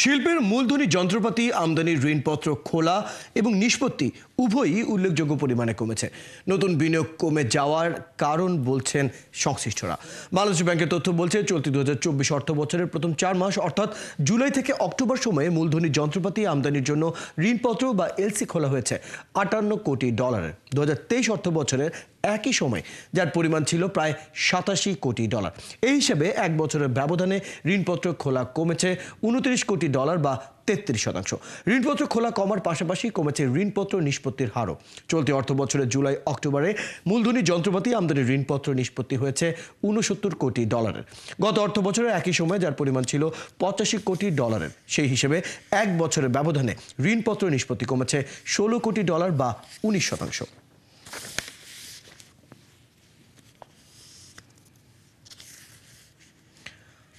শিল্পের মূলধনী যন্ত্রপাতি আমদানির ঋণপত্র খোলা এবং নিষ্পত্তি উভয়ই উল্লেখযোগ্য পরিমাণে কমেছে। নতুন বিনিয়োগ কমে যাওয়ার কারণ বলছেন সংশ্লিষ্টরা। বাংলাদেশ ব্যাংকের তথ্য বলছে, চলতি ২০২৪ অর্থ বছরের প্রথম ৪ মাস অর্থাৎ জুলাই থেকে অক্টোবর সময়ে মূলধনী যন্ত্রপাতি আমদানির জন্য ঋণপত্র বা এলসি খোলা হয়েছে $৫৮ কোটি। ২০২৩ অর্থ বছরের একই সময় যার পরিমাণ ছিল প্রায় $৮৭ কোটি। এই হিসেবে এক বছরের ব্যবধানে ঋণপত্র খোলা কমেছে $২৯ কোটি বা ৩৩%। ঋণপত্র খোলা কমার পাশাপাশি কমেছে ঋণপত্র নিষ্পত্তির হারও। চলতি অর্থ বছরের জুলাই অক্টোবরে মূলধনী যন্ত্রপাতি আমদানির ঋণপত্র নিষ্পত্তি হয়েছে $৬৯ কোটি। গত অর্থ বছরের একই সময় যার পরিমাণ ছিল $৮৫ কোটি। সেই হিসেবে এক বছরের ব্যবধানে ঋণপত্র নিষ্পত্তি কমেছে $১৬ কোটি বা ১৯%।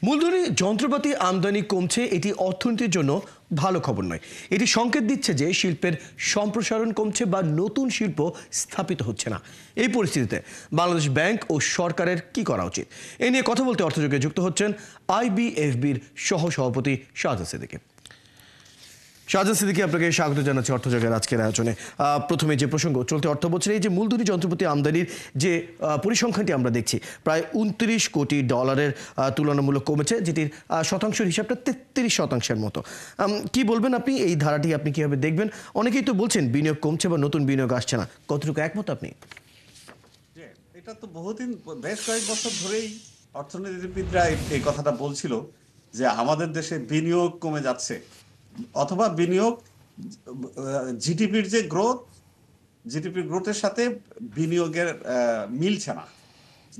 মূলধনী যন্ত্রপাতি আমদানি কমছে, এটি অর্থনীতির জন্য ভালো খবর নয়। এটি সংকেত দিচ্ছে যে শিল্পের সম্প্রসারণ কমছে বা নতুন শিল্প স্থাপিত হচ্ছে না। এই পরিস্থিতিতে বাংলাদেশ ব্যাংক ও সরকারের কি করা উচিত, এ নিয়ে কথা বলতে অর্থযোগে যুক্ত হচ্ছেন আইবিএফবির সহসভাপতি শাহজাদ সিদ্দিকী। শাহজাদ সিদ্দিকী, আপনাকে স্বাগত জানাচ্ছি অর্থযোগের আজকের আয়োজনে। প্রথমে যে প্রসঙ্গ, চলতি অর্থ বছরে এই যে মূলধনী যন্ত্রপাতি আমদানির যে পরিসংখ্যানটি আমরা দেখছি, প্রায় $২৯ কোটি তুলনামূলক কমেছে, যেটির শতাংশের হিসাবটা ৩৩% মতো। কি বলবেন আপনি, এই ধারাটি আপনি কিভাবে দেখবেন? অনেকেই তো বলছেন বিনিয়োগ কমছে বা নতুন বিনিয়োগ আসছে না, কতটুকু একমত আপনি? এটা তো বহুদিন, বেশ কয়েক বছর ধরেই অর্থনীতিবিদরা এই কথাটা বলছিল যে আমাদের দেশে বিনিয়োগ কমে যাচ্ছে, অথবা বিনিয়োগ জিডিপির যে জিডিপির গ্রোথের সাথে বিনিয়োগের মিলছে না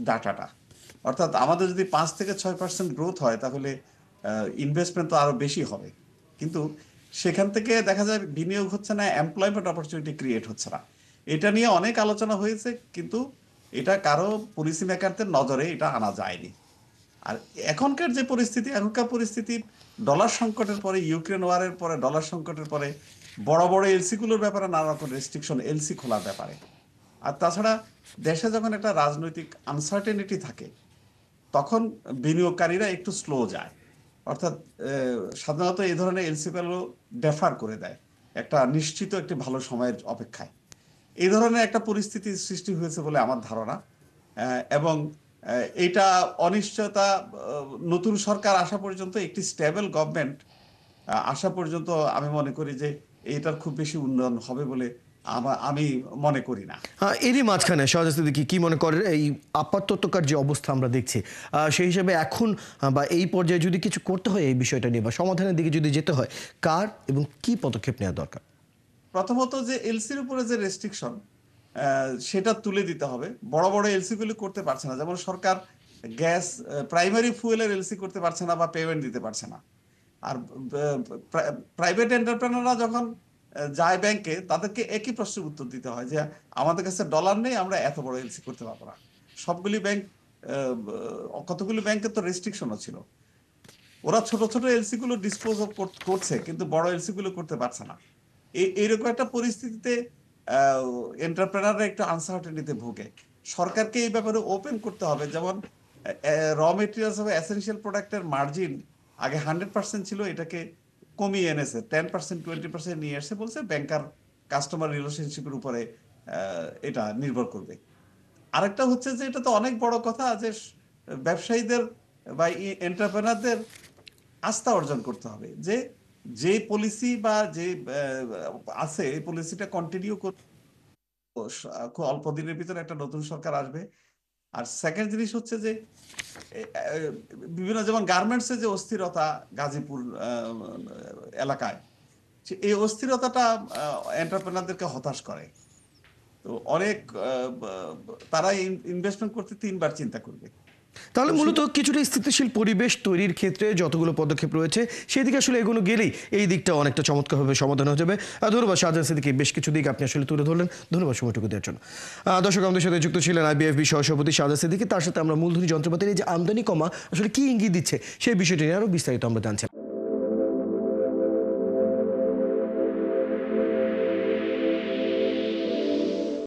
ডাটাটা। অর্থাৎ আমাদের যদি ৫ থেকে ৬% গ্রোথ হয় তাহলে ইনভেস্টমেন্ট তো আরো বেশি হবে, কিন্তু সেখান থেকে দেখা যায় বিনিয়োগ হচ্ছে না, এমপ্লয়মেন্ট অপরচুনিটি ক্রিয়েট হচ্ছে না। এটা নিয়ে অনেক আলোচনা হয়েছে, কিন্তু এটা কারো পলিসি মেকারদের নজরে এটা আনা যায়নি। আর এখনকার পরিস্থিতি ডলার সংকটের পরে, ইউক্রেন ওয়ারের পরে, ডলার সংকটের পরে বড় বড় এলসি গুলোর ব্যাপারে নানা রকম রেস্ট্রিকশন, এলসি খোলার ব্যাপারে। আর তাছাড়া দেশে যখন একটা রাজনৈতিক আনসার্টেনিটি থাকে তখন বিনিয়োগকারীরা একটু স্লো যায়। অর্থাৎ সাধারণত এই ধরনের এলসি গুলো ডেফার করে দেয় একটা নিশ্চিত একটি ভালো সময়ের অপেক্ষায়। এই ধরনের একটা পরিস্থিতি সৃষ্টি হয়েছে বলে আমার ধারণা। এবং এটা অনিশ্চয়তা, নতুন সরকার আসা পর্যন্ত, একটি স্টেবল গভর্নমেন্ট আসা পর্যন্ত আমি মনে করি যে এটার খুব বেশি উন্নয়ন হবে বলে আমি মনে করি না। এরই মাঝখানে শাহজাদ সিদ্দিকী কি মনে করেন, এই আপাততকার যে অবস্থা আমরা দেখছি, সেই হিসেবে এখন বা এই পর্যায়ে যদি কিছু করতে হয় এই বিষয়টা নিয়ে বা সমাধানের দিকে যদি যেতে হয়, কার এবং কি পদক্ষেপ নেওয়া দরকার? প্রথমত যে এলসির উপরে যে রেস্ট্রিকশন, সেটা তুলে দিতে হবে। বড় বড় এলসি গুলো করতে পারছে না, যেমন সরকার গ্যাস প্রাইমারি ফুয়েলের এলসি করতে পারছে না বা পেমেন্ট দিতে পারছে না। আর প্রাইভেট এন্টারপ্রেনাররা যখন যায় ব্যাংকে, তাদেরকে একই প্রশ্নের উত্তর দিতে হয় যে আমাদের কাছে ডলার নেই, আমরা এত বড় এলসি করতে পারবো না। সবগুলি ব্যাংক, কতগুলি ব্যাংকের তো রেস্ট্রিকশনও ছিল, ওরা ছোট ছোট এলসি গুলো ডিসপোজ করছে, কিন্তু বড় এলসি গুলো করতে পারছে না। এইরকম একটা পরিস্থিতিতে এন্টারপ্রেনাররা একটু আনসার্টেনিটিতে ভোগে। সরকারকে এই ব্যাপারে ওপেন করতে হবে। যেমন র মেটেরিয়ালস অফ এসেনশিয়াল প্রোডাক্টের মার্জিন আগে 100% ছিল, এটাকে কমিয়ে এনেছে 10%, 20% নিয়ে এসে বলছে ব্যাংকার কাস্টমার রিলেশনশিপের উপরে এটা নির্ভর করবে। আরেকটা হচ্ছে যে এটা তো অনেক বড় কথা যে ব্যবসায়ীদের বা এন্টারপ্রেনারদের আস্থা অর্জন করতে হবে যে পলিসি বা যে আছে, এই পলিসিটা কন্টিনিউ করতে। খুব অল্প দিনের ভিতরে একটা নতুন সরকার আসবে। আর সেকেন্ড জিনিস হচ্ছে যে বিভিন্ন, যেমন গার্মেন্টসের যে অস্থিরতা গাজীপুর এলাকায়, এই অস্থিরতাটা এন্টারপ্রেনারদেরকে হতাশ করে। তো অনেক তারা ইনভেস্টমেন্ট করতে 3 বার চিন্তা করবে। তাহলে মূলত কিছুটা স্থিতিশীল পরিবেশ তৈরির ক্ষেত্রে যতগুলো পদক্ষেপ রয়েছে সেই দিকে আসলে এগুলো গেলেই এই দিকটা অনেকটা চমৎকারভাবে সমাধান হয়ে যাবে। ধন্যবাদ শাহজাদ সিদ্দিকী, বেশ কিছু দিক আপনি আসলে তুলে ধরলেন। ধন্যবাদ সময়টুকু দেওয়ার জন্য। দর্শক, আমাদের সাথে যুক্ত ছিলেন আইবিএফবি সহসভাপতি শাহজাদ সিদ্দিকী। তার সাথে আমরা মূলধনী যন্ত্রপাতির এই যে আমদানি কমা আসলে কি ইঙ্গিত দিচ্ছে সেই বিষয়টি নিয়ে আরও বিস্তারিত আমরা জানছি।